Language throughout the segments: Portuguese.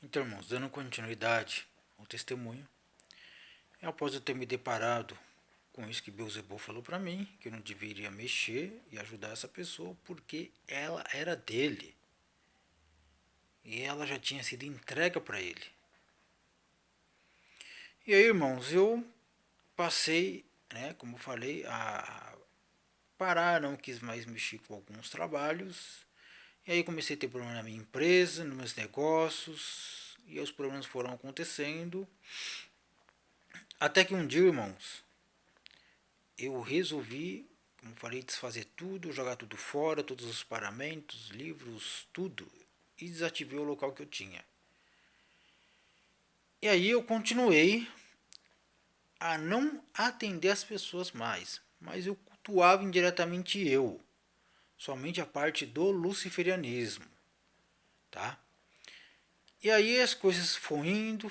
Então, irmãos, dando continuidade ao testemunho, após eu ter me deparado com isso que Beelzebub falou para mim, que eu não deveria mexer e ajudar essa pessoa porque ela era dele e ela já tinha sido entregue para ele. E aí, irmãos, eu passei, como eu falei, a parar, não quis mais mexer com alguns trabalhos. E aí comecei a ter problema na minha empresa, nos meus negócios, e os problemas foram acontecendo. Até que um dia, irmãos, eu resolvi, como falei, desfazer tudo, jogar tudo fora, todos os paramentos, livros, tudo, e desativei o local que eu tinha. E aí eu continuei a não atender as pessoas mais, mas eu cultuava indiretamente eu, somente a parte do luciferianismo, tá? E aí as coisas foi indo,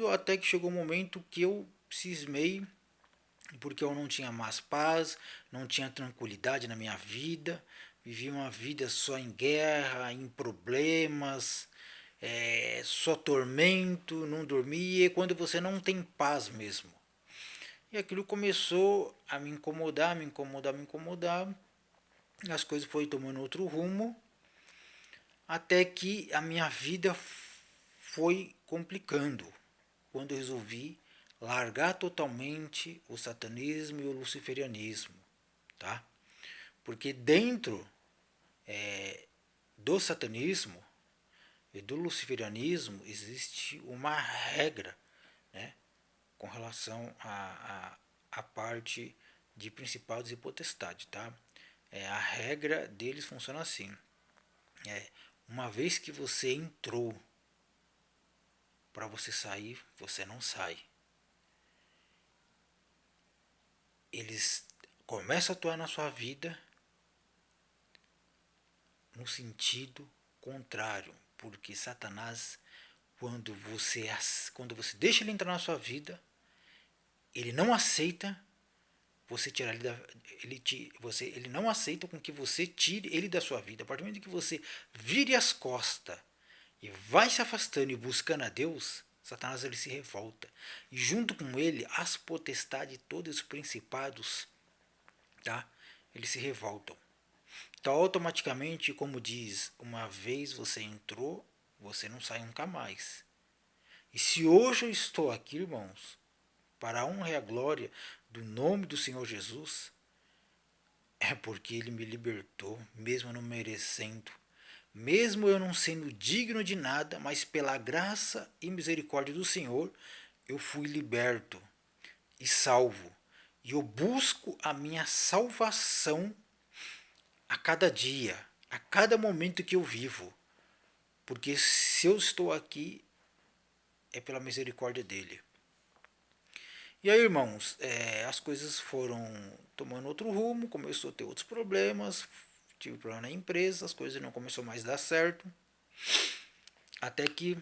até que chegou um momento que eu cismei, porque eu não tinha mais paz, não tinha tranquilidade na minha vida, vivia uma vida só em guerra, em problemas, só tormento, não dormia, quando você não tem paz mesmo. E aquilo começou a me incomodar, me incomodar, as coisas foram tomando outro rumo, até que a minha vida foi complicando, quando eu resolvi largar totalmente o satanismo e o luciferianismo, tá? Porque dentro do satanismo e do luciferianismo existe uma regra, né, com relação a parte de principados e potestade, tá? A regra deles funciona assim: uma vez que você entrou, para você sair, você não sai. Eles começam a atuar na sua vida no sentido contrário, porque Satanás, quando você deixa ele entrar na sua vida, ele não aceita você tirar ele da, ele não aceita com que você tire ele da sua vida. A partir do momento que você vire as costas e vai se afastando e buscando a Deus, Satanás ele se revolta. E junto com ele, as potestades, todos os principados, tá? Eles se revoltam. Então, automaticamente, como diz, uma vez você entrou, você não sai nunca mais. E se hoje eu estou aqui, irmãos, para a honra e a glória do nome do Senhor Jesus, é porque Ele me libertou, mesmo eu não merecendo, mesmo eu não sendo digno de nada, mas pela graça e misericórdia do Senhor, eu fui liberto e salvo. E eu busco a minha salvação a cada dia, a cada momento que eu vivo. Porque se eu estou aqui, é pela misericórdia dele. E aí, irmãos, as coisas foram tomando outro rumo, começou a ter outros problemas, tive problema na empresa, as coisas não começaram mais a dar certo. Até que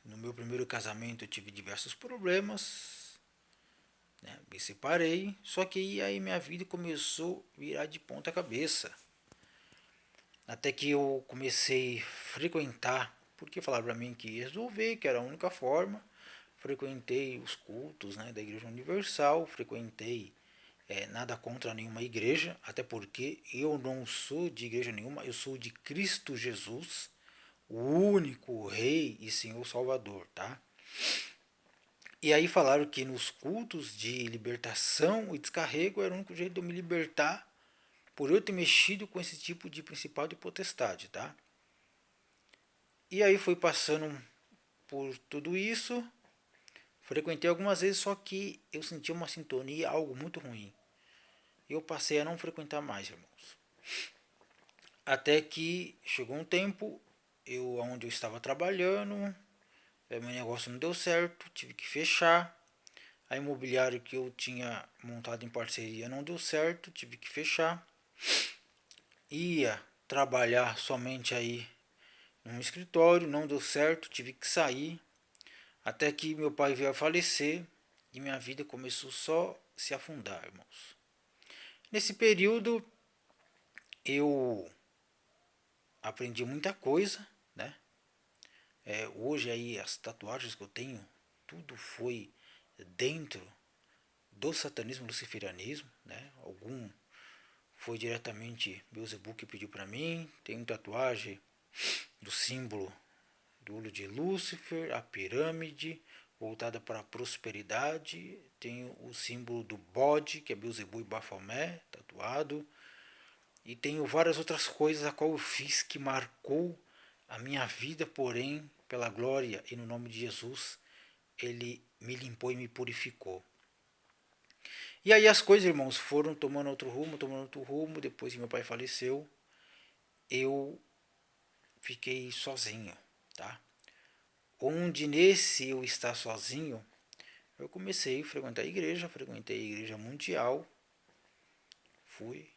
no meu primeiro casamento eu tive diversos problemas, né, me separei, só que aí minha vida começou a virar de ponta cabeça. Até que eu comecei a frequentar, porque falaram para mim que ia resolver, que era a única forma. Frequentei os cultos, né, da Igreja Universal, frequentei nada contra nenhuma igreja, até porque eu não sou de igreja nenhuma, eu sou de Cristo Jesus, o único Rei e Senhor Salvador, tá? E aí falaram que nos cultos de libertação e descarrego era o único jeito de eu me libertar por eu ter mexido com esse tipo de principal de potestade, tá? E aí foi passando por tudo isso, frequentei algumas vezes, só que eu senti uma sintonia, algo muito ruim. Eu passei a não frequentar mais, irmãos. Até que chegou um tempo, onde eu estava trabalhando, meu negócio não deu certo, tive que fechar. A imobiliária que eu tinha montado em parceria não deu certo, tive que fechar. Ia trabalhar somente aí num escritório, não deu certo, tive que sair. Até que meu pai veio a falecer e minha vida começou só a se afundar, irmãos. Nesse período eu aprendi muita coisa, né? Hoje aí as tatuagens que eu tenho, tudo foi dentro do satanismo, luciferianismo, né? Algum foi diretamente Beelzebub que pediu para mim. Tem uma tatuagem do símbolo do olho de Lúcifer, a pirâmide voltada para a prosperidade. Tem o símbolo do bode, que é Beelzebub e Bafomé, tatuado. E tenho várias outras coisas a qual eu fiz que marcou a minha vida, porém, pela glória e no nome de Jesus, ele me limpou e me purificou. E aí as coisas, irmãos, foram tomando outro rumo. Depois que meu pai faleceu, eu fiquei sozinho, tá? Onde nesse eu estar sozinho, eu comecei a frequentei a igreja mundial, fui,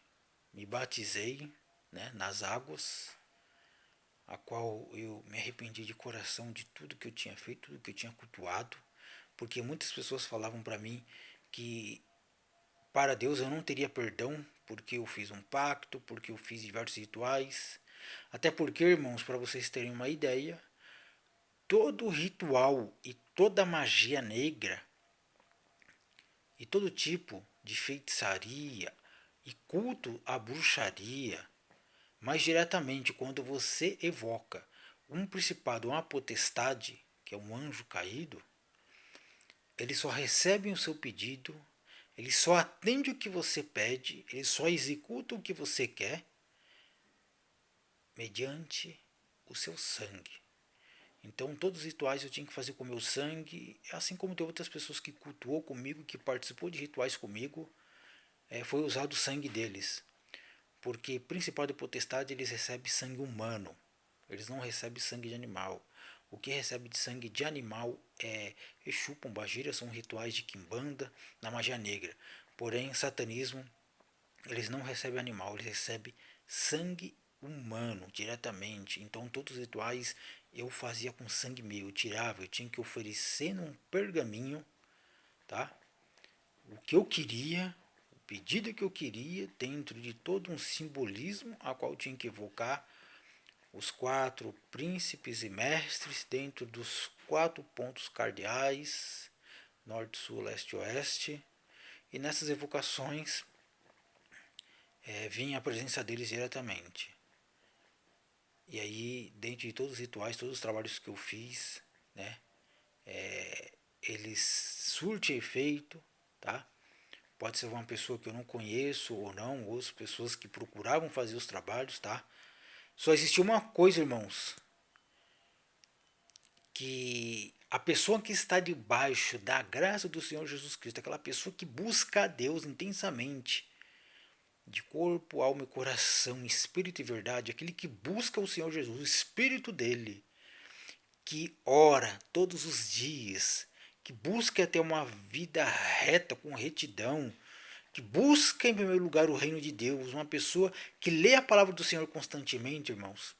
me batizei, né, nas águas, a qual eu me arrependi de coração de tudo que eu tinha feito, tudo que eu tinha cultuado, porque muitas pessoas falavam para mim que para Deus eu não teria perdão, porque eu fiz um pacto, porque eu fiz diversos rituais. Até porque, irmãos, para vocês terem uma ideia, todo ritual e toda magia negra e todo tipo de feitiçaria e culto à bruxaria, mais diretamente quando você evoca um principado, uma potestade, que é um anjo caído, ele só recebe o seu pedido, ele só atende o que você pede, ele só executa o que você quer mediante o seu sangue. Então todos os rituais eu tinha que fazer com o meu sangue, assim como tem outras pessoas que cultuou comigo, que participou de rituais comigo, foi usado o sangue deles. Porque principal de potestade eles recebem sangue humano, eles não recebem sangue de animal. O que recebe de sangue de animal é Exu, Pombagira, são rituais de Quimbanda, na magia negra. Porém, satanismo, eles não recebem animal, eles recebem sangue humano diretamente. Então, todos os rituais eu fazia com sangue meu, eu tirava, eu tinha que oferecer num pergaminho, tá? O que eu queria, o pedido que eu queria, dentro de todo um simbolismo a qual eu tinha que evocar os 4 príncipes e mestres dentro dos 4 pontos cardeais, norte, sul, leste e oeste. E nessas evocações vinha a presença deles diretamente. E aí, dentro de todos os rituais, todos os trabalhos que eu fiz, né, eles surtem efeito, tá? Pode ser uma pessoa que eu não conheço ou não, ou as pessoas que procuravam fazer os trabalhos, tá? Só existiu uma coisa, irmãos, que a pessoa que está debaixo da graça do Senhor Jesus Cristo, aquela pessoa que busca a Deus intensamente, de corpo, alma e coração, espírito e verdade, aquele que busca o Senhor Jesus, o espírito dele, que ora todos os dias, que busca ter uma vida reta, com retidão, que busca em primeiro lugar o reino de Deus, uma pessoa que lê a palavra do Senhor constantemente, irmãos.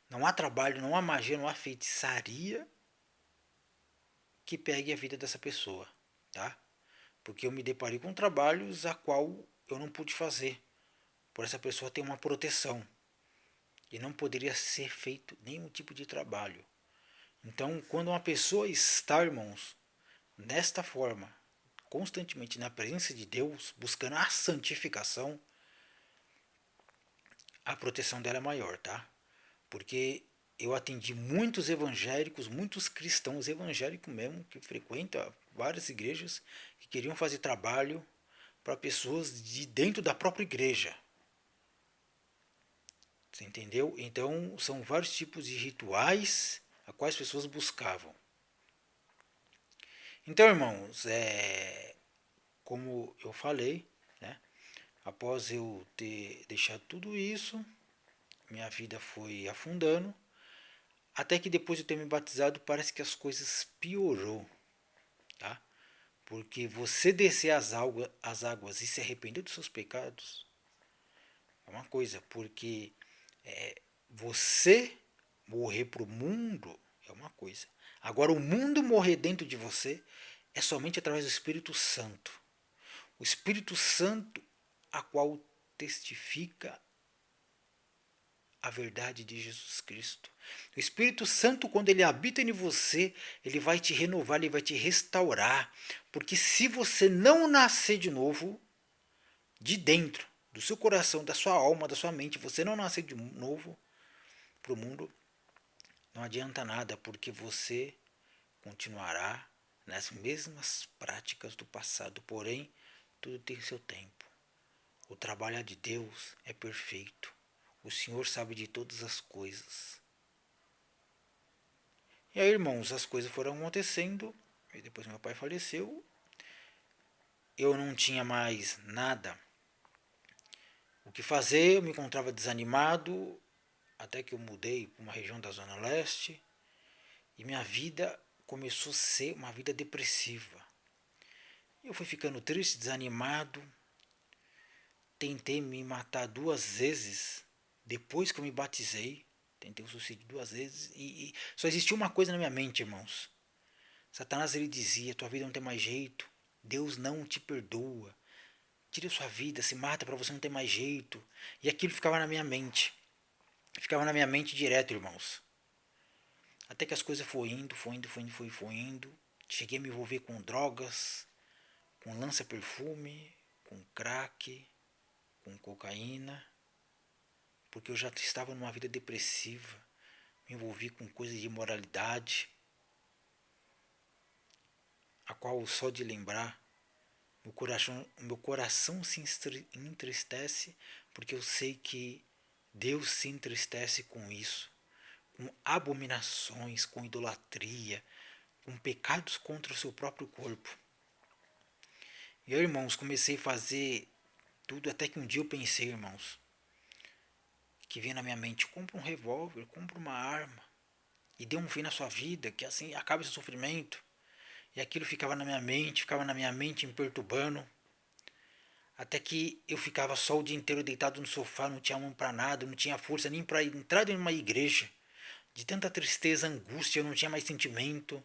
Não há trabalho, não há magia, não há feitiçaria que pegue a vida dessa pessoa, tá? Porque eu me deparei com trabalhos a qual eu não pude fazer, por essa pessoa ter uma proteção e não poderia ser feito nenhum tipo de trabalho. Então, quando uma pessoa está, irmãos, nesta forma, constantemente na presença de Deus, buscando a santificação, a proteção dela é maior, tá? Porque eu atendi muitos evangélicos, muitos cristãos evangélicos mesmo, que frequentam várias igrejas, que queriam fazer trabalho para pessoas de dentro da própria igreja. Você entendeu? Então, são vários tipos de rituais a quais as pessoas buscavam. Então, irmãos, como eu falei, né? Após eu ter deixado tudo isso, minha vida foi afundando, até que depois de eu ter me batizado, parece que as coisas piorou, tá? Porque você descer as águas e se arrepender dos seus pecados é uma coisa, porque você morrer para o mundo é uma coisa. Agora, o mundo morrer dentro de você é somente através do Espírito Santo. O Espírito Santo, a qual testifica a verdade de Jesus Cristo. O Espírito Santo, quando ele habita em você, ele vai te renovar, ele vai te restaurar. Porque se você não nascer de novo, de dentro, do seu coração, da sua alma, da sua mente, você não nascer de novo para o mundo, não adianta nada, porque você continuará nas mesmas práticas do passado. Porém, tudo tem seu tempo. O trabalho de Deus é perfeito. O Senhor sabe de todas as coisas. E aí, irmãos, as coisas foram acontecendo. E depois meu pai faleceu. Eu não tinha mais nada o que fazer. Eu me encontrava desanimado. Até que eu mudei para uma região da Zona Leste. E minha vida começou a ser uma vida depressiva. Eu fui ficando triste, desanimado. Tentei me matar 2 vezes depois que eu me batizei. Tentei o suicídio 2 vezes e só existia uma coisa na minha mente, irmãos. Satanás ele dizia: tua vida não tem mais jeito, Deus não te perdoa, tira sua vida, se mata para você não ter mais jeito. E aquilo ficava na minha mente, direto, irmãos. Até que as coisas foram indo, foi indo. Cheguei a me envolver com drogas, com lança-perfume, com crack, com cocaína, porque eu já estava numa vida depressiva, me envolvi com coisas de imoralidade, a qual só de lembrar, meu coração se entristece, porque eu sei que Deus se entristece com isso, com abominações, com idolatria, com pecados contra o seu próprio corpo. E eu, irmãos, comecei a fazer tudo, até que um dia eu pensei, irmãos, que veio na minha mente: compra um revólver, compra uma arma e dê um fim na sua vida, que assim acabe esse sofrimento. E aquilo ficava na minha mente me perturbando. Até que eu ficava só o dia inteiro deitado no sofá, não tinha mão para nada, não tinha força nem para entrar em uma igreja. De tanta tristeza, angústia, eu não tinha mais sentimento.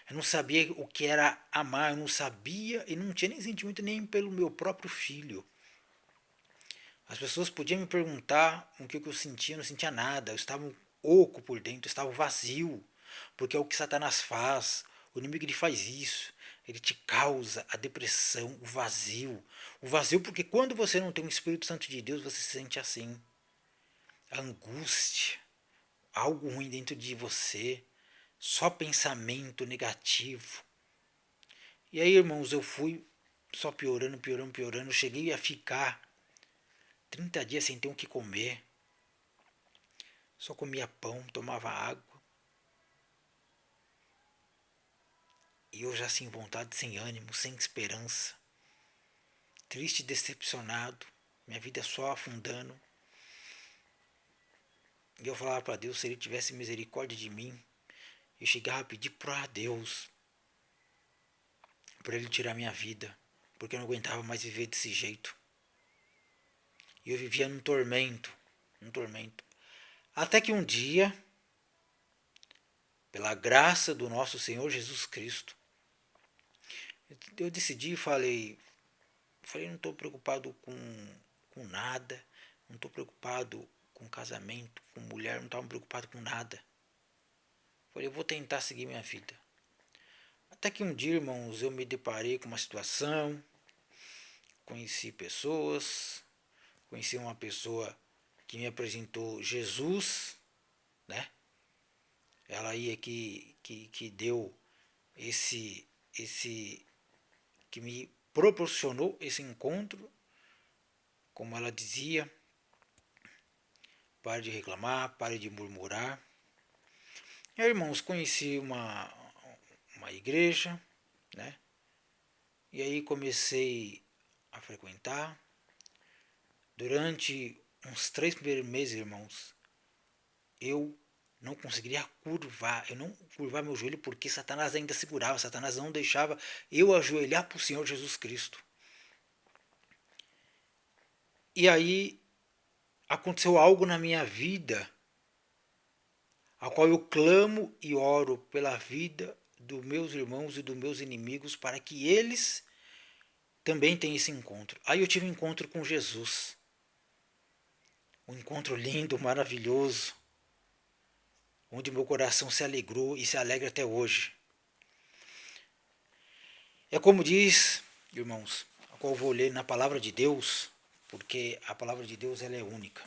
Eu não sabia o que era amar, eu não sabia e não tinha nem sentimento nem pelo meu próprio filho. As pessoas podiam me perguntar o que eu sentia, eu não sentia nada. Eu estava oco por dentro, eu estava vazio. Porque é o que Satanás faz. O inimigo ele faz isso. Ele te causa a depressão, o vazio. O vazio porque quando você não tem o Espírito Santo de Deus, você se sente assim. A angústia, algo ruim dentro de você. Só pensamento negativo. E aí, irmãos, eu fui só piorando. Eu cheguei a ficar 30 dias sem ter o que comer. Só comia pão, tomava água. E eu já sem vontade, sem ânimo, sem esperança. Triste e decepcionado. Minha vida só afundando. E eu falava para Deus, se Ele tivesse misericórdia de mim, eu chegava a pedir para Deus, para Ele tirar minha vida, porque eu não aguentava mais viver desse jeito. E eu vivia num tormento. Até que um dia, pela graça do nosso Senhor Jesus Cristo, eu decidi e falei, não estou preocupado com nada, não estou preocupado com casamento, com mulher, não estava preocupado com nada. Falei, eu vou tentar seguir minha vida. Até que um dia, irmãos, eu me deparei com uma situação, conheci pessoas, conheci uma pessoa que me apresentou Jesus, né? Ela aí é que deu que me proporcionou esse encontro, como ela dizia: pare de reclamar, pare de murmurar. E aí, irmãos, conheci uma igreja, né? E aí comecei a frequentar. Durante uns 3 primeiros meses, irmãos, eu não conseguiria curvar, eu não curvar meu joelho porque Satanás ainda segurava, Satanás não deixava eu ajoelhar para o Senhor Jesus Cristo. E aí aconteceu algo na minha vida, a qual eu clamo e oro pela vida dos meus irmãos e dos meus inimigos para que eles também tenham esse encontro. Aí eu tive um encontro com Jesus. um encontro lindo, maravilhoso, onde meu coração se alegrou e se alegra até hoje. É como diz, irmãos, a qual vou ler na palavra de Deus, porque a palavra de Deus ela é única.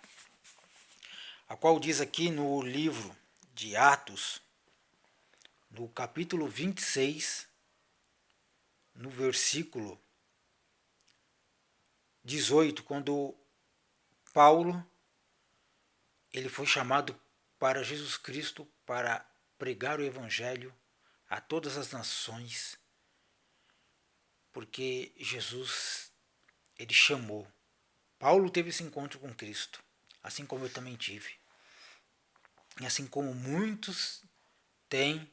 A qual diz aqui no livro de Atos, no capítulo 26, no versículo 18, quando Paulo ele foi chamado para Jesus Cristo para pregar o evangelho a todas as nações, porque Jesus ele chamou. Paulo teve esse encontro com Cristo, assim como eu também tive. E assim como muitos têm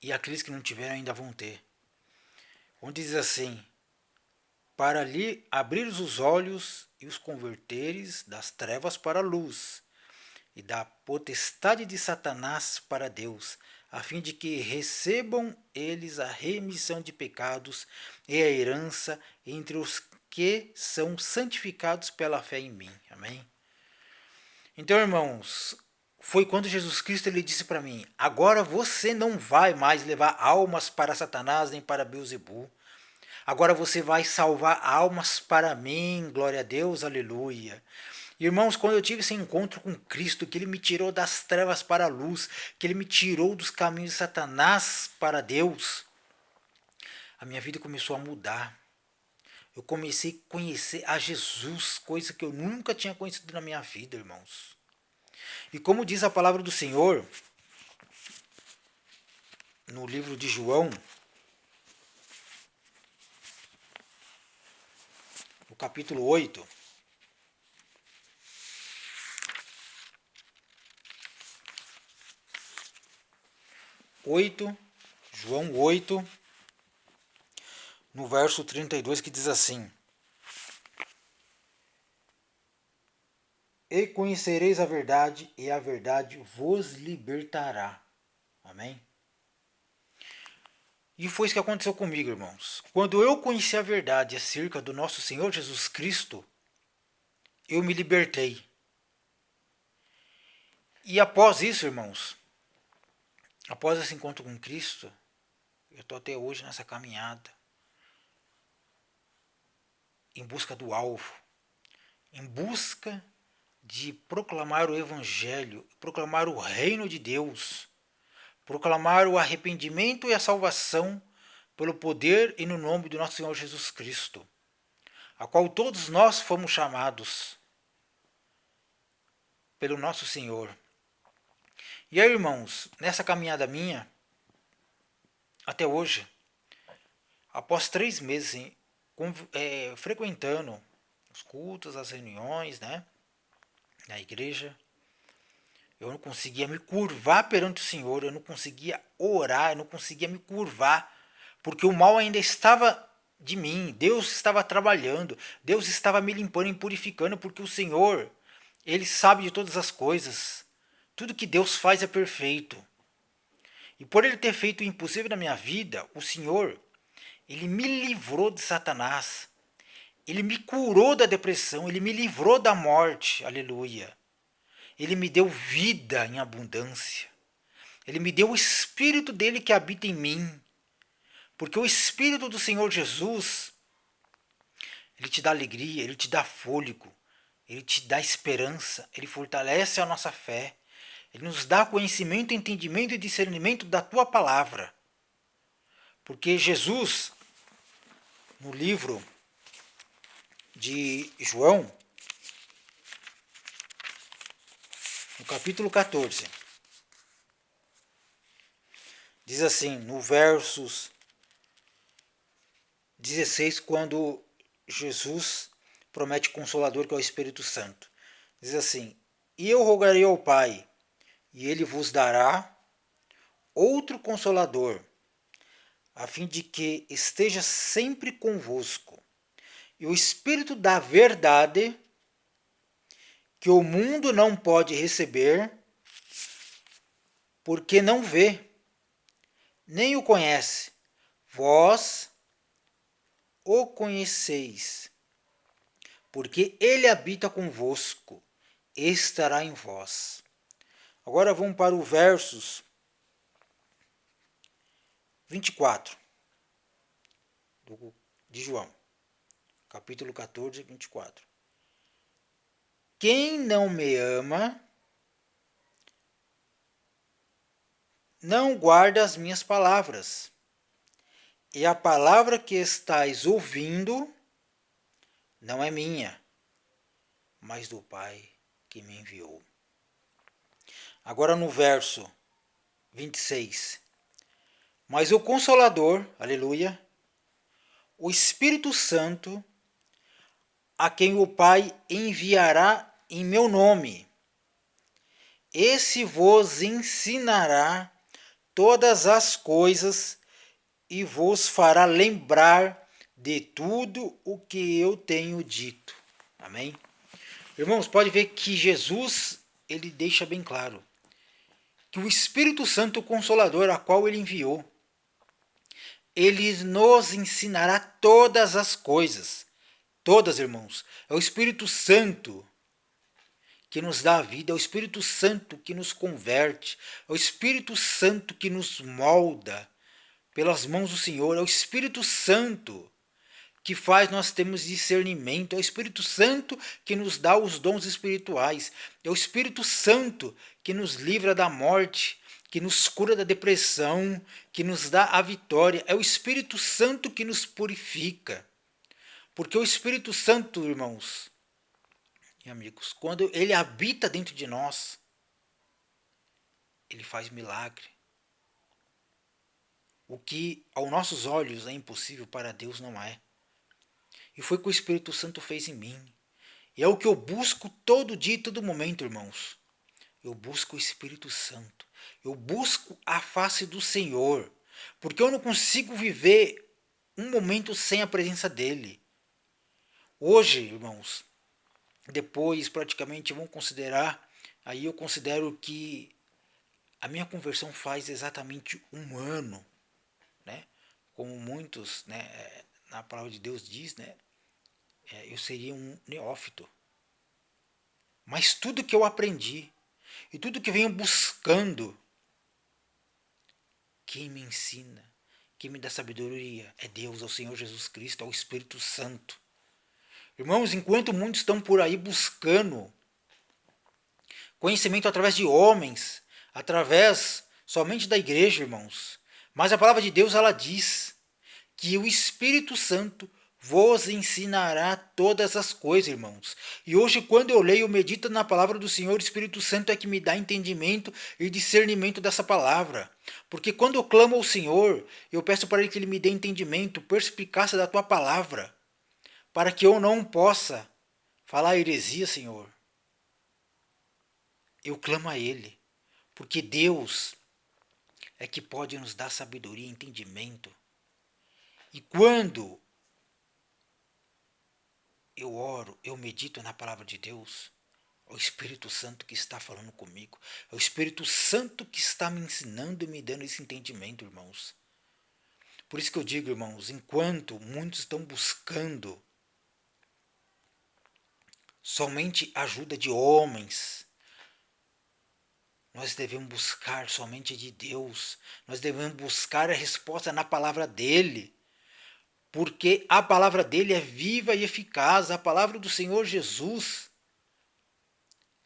e aqueles que não tiveram ainda vão ter. Onde diz assim: para lhe abrir os olhos e os converteres das trevas para a luz, e da potestade de Satanás para Deus, a fim de que recebam eles a remissão de pecados e a herança entre os que são santificados pela fé em mim. Amém? Então, irmãos, foi quando Jesus Cristo ele disse para mim: agora você não vai mais levar almas para Satanás nem para Beelzebul. Agora você vai salvar almas para mim, glória a Deus, aleluia. Irmãos, quando eu tive esse encontro com Cristo, que Ele me tirou das trevas para a luz, que Ele me tirou dos caminhos de Satanás para Deus, a minha vida começou a mudar. Eu comecei a conhecer a Jesus, coisa que eu nunca tinha conhecido na minha vida, irmãos. E como diz a palavra do Senhor, no livro de João, no capítulo 8, João 8, no verso 32, que diz assim: e conhecereis a verdade, e a verdade vos libertará. Amém? E foi isso que aconteceu comigo, irmãos. Quando eu conheci a verdade acerca do nosso Senhor Jesus Cristo, eu me libertei. E após isso, irmãos, após esse encontro com Cristo, eu estou até hoje nessa caminhada, em busca do alvo, em busca de proclamar o Evangelho, proclamar o reino de Deus, proclamar o arrependimento e a salvação pelo poder e no nome do nosso Senhor Jesus Cristo, a qual todos nós fomos chamados pelo nosso Senhor. E aí, irmãos, nessa caminhada minha, até hoje, após 3 meses frequentando os cultos, as reuniões, né, na igreja, eu não conseguia me curvar perante o Senhor, eu não conseguia orar, eu não conseguia me curvar, porque o mal ainda estava de mim, Deus estava trabalhando, Deus estava me limpando e purificando, porque o Senhor, Ele sabe de todas as coisas, tudo que Deus faz é perfeito. E por Ele ter feito o impossível na minha vida, o Senhor, Ele me livrou de Satanás, Ele me curou da depressão, Ele me livrou da morte, aleluia. Ele me deu vida em abundância. Ele me deu o Espírito dele que habita em mim. Porque o Espírito do Senhor Jesus, ele te dá alegria, ele te dá fôlego, ele te dá esperança, ele fortalece a nossa fé, ele nos dá conhecimento, entendimento e discernimento da tua palavra. Porque Jesus, no livro de João, no capítulo 14, diz assim, no versos 16, quando Jesus promete o Consolador, que é o Espírito Santo. Diz assim: e eu rogarei ao Pai, e ele vos dará outro Consolador, a fim de que esteja sempre convosco. E o Espírito da verdade, que o mundo não pode receber, porque não vê, nem o conhece. Vós o conheceis, porque ele habita convosco estará em vós. Agora vamos para o versos 24 de João, capítulo 14, 24. Quem não me ama, não guarda as minhas palavras, e a palavra que estais ouvindo não é minha, mas do Pai que me enviou. Agora no verso 26. Mas o Consolador, aleluia, o Espírito Santo, a quem o Pai enviará em meu nome, esse vos ensinará todas as coisas e vos fará lembrar de tudo o que eu tenho dito. Amém? Irmãos, pode ver que Jesus, ele deixa bem claro que o Espírito Santo, o Consolador, a qual ele enviou, ele nos ensinará todas as coisas. Todas, irmãos. É o Espírito Santo que nos dá a vida, é o Espírito Santo que nos converte, é o Espírito Santo que nos molda pelas mãos do Senhor, é o Espírito Santo que faz nós termos discernimento, é o Espírito Santo que nos dá os dons espirituais, é o Espírito Santo que nos livra da morte, que nos cura da depressão, que nos dá a vitória, é o Espírito Santo que nos purifica. Porque o Espírito Santo, irmãos e amigos, quando ele habita dentro de nós, ele faz milagre. O que aos nossos olhos é impossível, para Deus não é. E foi o que o Espírito Santo fez em mim. E é o que eu busco todo dia e todo momento, irmãos. Eu busco o Espírito Santo. Eu busco a face do Senhor. Porque eu não consigo viver um momento sem a presença dEle. Hoje, irmãos, depois praticamente vão considerar, aí eu considero que a minha conversão faz exatamente 1 ano, né? Como muitos, né, na palavra de Deus diz, né, eu seria um neófito. Mas tudo que eu aprendi e tudo que venho buscando, quem me ensina, quem me dá sabedoria é Deus, é o Senhor Jesus Cristo, é o Espírito Santo. Irmãos, enquanto muitos estão por aí buscando conhecimento através de homens, através somente da igreja, irmãos, mas a palavra de Deus, ela diz que o Espírito Santo vos ensinará todas as coisas, irmãos. E hoje, quando eu leio, medito na palavra do Senhor, o Espírito Santo é que me dá entendimento e discernimento dessa palavra. Porque quando eu clamo ao Senhor, eu peço para Ele que Ele me dê entendimento, perspicácia da Tua palavra, para que eu não possa falar heresia, Senhor. Eu clamo a Ele, porque Deus é que pode nos dar sabedoria e entendimento. E quando eu oro, eu medito na palavra de Deus, é o Espírito Santo que está falando comigo, é o Espírito Santo que está me ensinando e me dando esse entendimento, irmãos. Por isso que eu digo, irmãos, enquanto muitos estão buscando somente ajuda de homens, nós devemos buscar somente de Deus, nós devemos buscar a resposta na palavra dEle. Porque a palavra dele é viva e eficaz. A palavra do Senhor Jesus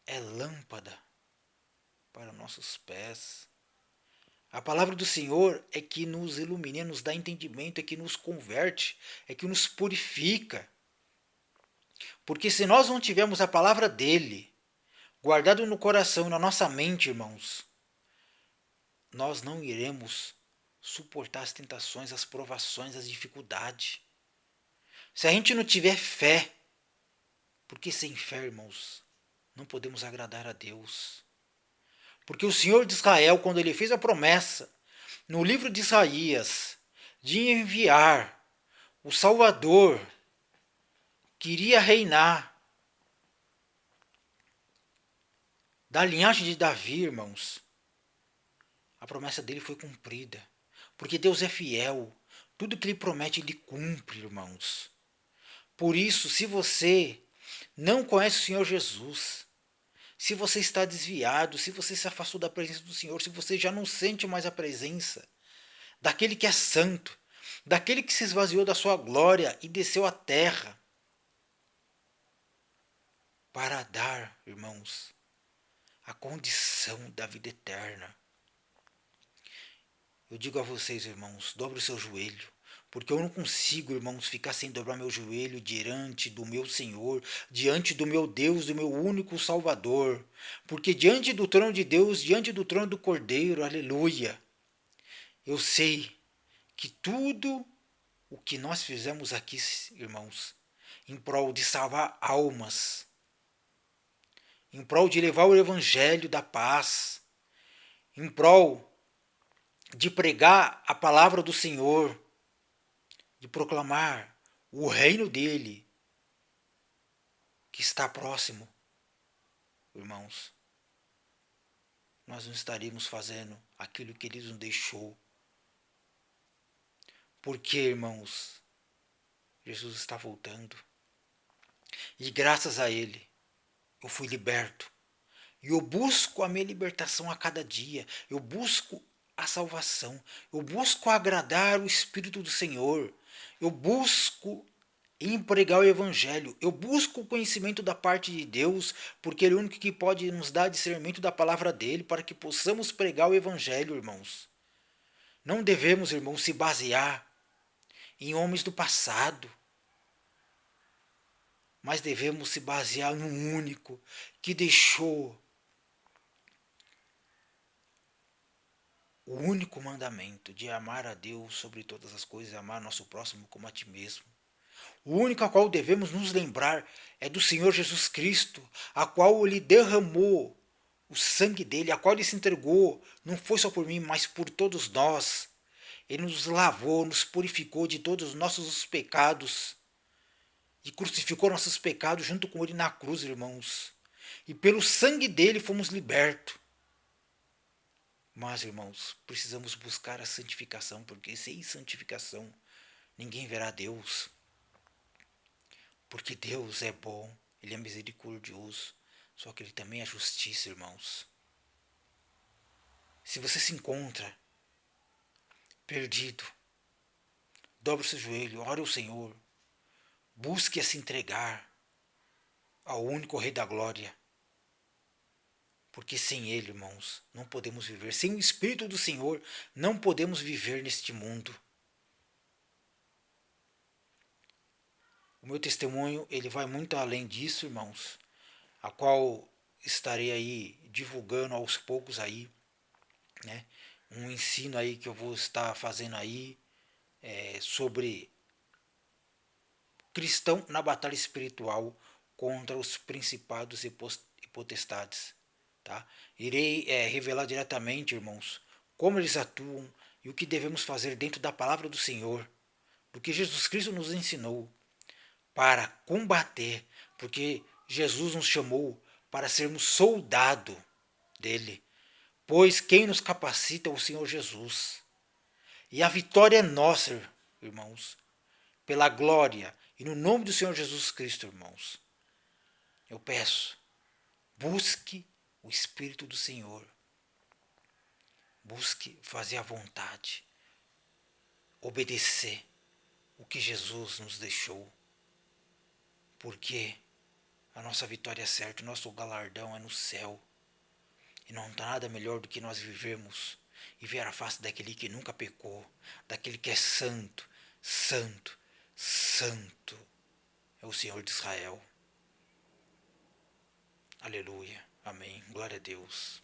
é lâmpada para nossos pés. A palavra do Senhor é que nos ilumina, nos dá entendimento, é que nos converte, é que nos purifica. Porque se nós não tivermos a palavra dele guardado no coração e na nossa mente, irmãos, nós não iremos suportar as tentações, as provações, as dificuldades. Se a gente não tiver fé, porque sem fé, irmãos, não podemos agradar a Deus. Porque o Senhor de Israel, quando ele fez a promessa, no livro de Isaías, de enviar o Salvador, que iria reinar da linhagem de Davi, irmãos, a promessa dele foi cumprida. Porque Deus é fiel. Tudo que ele promete, ele cumpre, irmãos. Por isso, se você não conhece o Senhor Jesus, Se você está desviado, se você se afastou da presença do Senhor, se você já não sente mais a presença daquele que é santo, daquele que se esvaziou da sua glória e desceu à terra para dar, irmãos, a condição da vida eterna. Eu digo a vocês, irmãos, dobre o seu joelho, porque eu não consigo, irmãos, ficar sem dobrar meu joelho diante do meu Senhor, diante do meu Deus, do meu único Salvador. Porque diante do trono de Deus, diante do trono do Cordeiro, aleluia, eu sei que tudo o que nós fizemos aqui, irmãos, em prol de salvar almas, em prol de levar o evangelho da paz, em prol de pregar a palavra do Senhor, de proclamar o reino dele, que está próximo, irmãos, nós não estaríamos fazendo aquilo que ele nos deixou. Porque, irmãos, Jesus está voltando. E graças a ele, eu fui liberto. E eu busco a minha libertação a cada dia. Eu busco a salvação. Eu busco agradar o Espírito do Senhor. Eu busco pregar o Evangelho. Eu busco o conhecimento da parte de Deus, porque Ele é o único que pode nos dar discernimento da palavra dEle, para que possamos pregar o Evangelho, irmãos. Não devemos, irmãos, se basear em homens do passado, mas devemos se basear no único que deixou o único mandamento de amar a Deus sobre todas as coisas e amar nosso próximo como a ti mesmo. O único a qual devemos nos lembrar é do Senhor Jesus Cristo, a qual Ele derramou o sangue dele, a qual Ele se entregou, não foi só por mim, mas por todos nós. Ele nos lavou, nos purificou de todos os nossos pecados e crucificou nossos pecados junto com Ele na cruz, irmãos. E pelo sangue dele fomos libertos. Mas, irmãos, precisamos buscar a santificação, porque sem santificação ninguém verá Deus. Porque Deus é bom, Ele é misericordioso, só que Ele também é justiça, irmãos. Se você se encontra perdido, dobre o seu joelho, ore ao Senhor, busque a se entregar ao único Rei da Glória. Porque sem Ele, irmãos, não podemos viver. Sem o Espírito do Senhor, não podemos viver neste mundo. O meu testemunho, ele vai muito além disso, irmãos, a qual estarei aí divulgando aos poucos aí, né? Um ensino aí que eu vou estar fazendo aí sobre cristão na batalha espiritual contra os principados e potestades, tá? Irei revelar diretamente, irmãos, como eles atuam e o que devemos fazer dentro da palavra do Senhor, do que Jesus Cristo nos ensinou para combater, porque Jesus nos chamou para sermos soldado dele, pois quem nos capacita é o Senhor Jesus. E a vitória é nossa, irmãos, pela glória e no nome do Senhor Jesus Cristo, irmãos. Eu peço, busque o Espírito do Senhor. Busque fazer a vontade, obedecer o que Jesus nos deixou. Porque a nossa vitória é certa, o nosso galardão é no céu. E não há nada melhor do que nós vivermos e ver a face daquele que nunca pecou, daquele que é santo, santo, santo. É o Senhor de Israel. Aleluia. Amém. Glória a Deus.